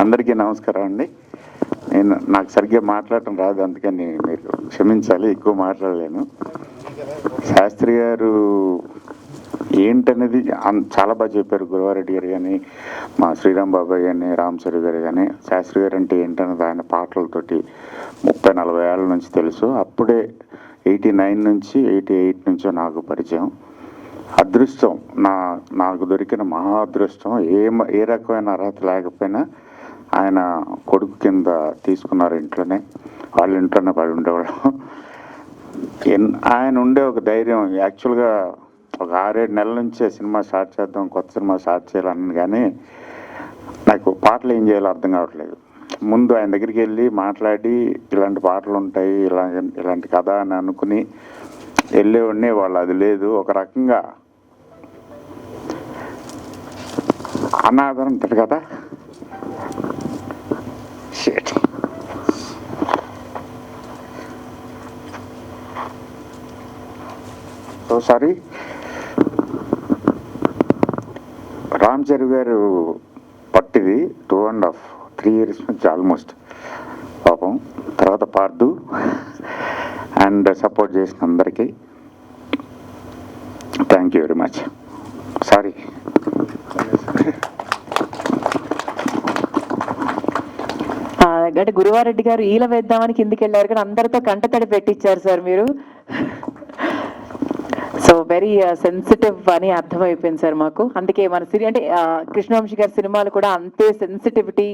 అందరికీ నమస్కారం అండి. నాకు సరిగ్గా మాట్లాడటం రాదు, అందుకని మీరు క్షమించాలి, ఎక్కువ మాట్లాడలేను. శాస్త్రి గారు ఏంటనేది చాలా బాగా చెప్పారు. గురువారెడ్డి గారు కానీ, మా శ్రీరామ్ బాబాయ్ కానీ, రామ్ చరణ్ గారు కానీ. శాస్త్రి గారు అంటే ఏంటన్నది ఆయన పాటలతోటి 30-40 ఏళ్ళ నుంచి తెలుసు. అప్పుడే 89 నుంచి 88 నుంచో నాకు పరిచయం. అదృష్టం, నాకు దొరికిన మహా అదృష్టం. ఏ రకమైన అర్హత లేకపోయినా ఆయన కొడుకు కింద తీసుకున్నారు. ఇంట్లోనే, వాళ్ళ ఇంట్లోనే పడి ఉండేవాళ్ళం. ఆయన ఉండే ఒక ధైర్యం. యాక్చువల్గా ఒక 6-7 నెలల నుంచే సినిమా స్టార్ట్ చేద్దాం, కొత్త సినిమా స్టార్ట్ చేయాలని, కానీ నాకు పాటలు ఏం చేయాలో అర్థం కావట్లేదు. ముందు ఆయన దగ్గరికి వెళ్ళి మాట్లాడి, ఇలాంటి పాటలు ఉంటాయి, ఇలాంటి కథ అని అనుకుని వెళ్ళేవాడిని. వాళ్ళు అది లేదు, ఒక రకంగా అనాథం అంటారు కదా, సో సారీ. రామ్ చరణ్ గారు పట్టిది 2.5-3 years నుంచి ఆల్మోస్ట్. పాపం. తర్వాత పార్దు అండ్ సపోర్ట్ చేసిన అందరికీ thank you very much. Sorry. అంటే గురువారెడ్డి గారు ఈల వేద్దామని కిందికి వెళ్ళారు, కానీ అందరితో కంటతడి పెట్టించారు సార్ మీరు. సో వెరీ సెన్సిటివ్ అని అర్థమైపోయింది సార్ మాకు. అందుకే మన అంటే కృష్ణవంశీ గారి సినిమాలు కూడా అంతే సెన్సిటివిటీ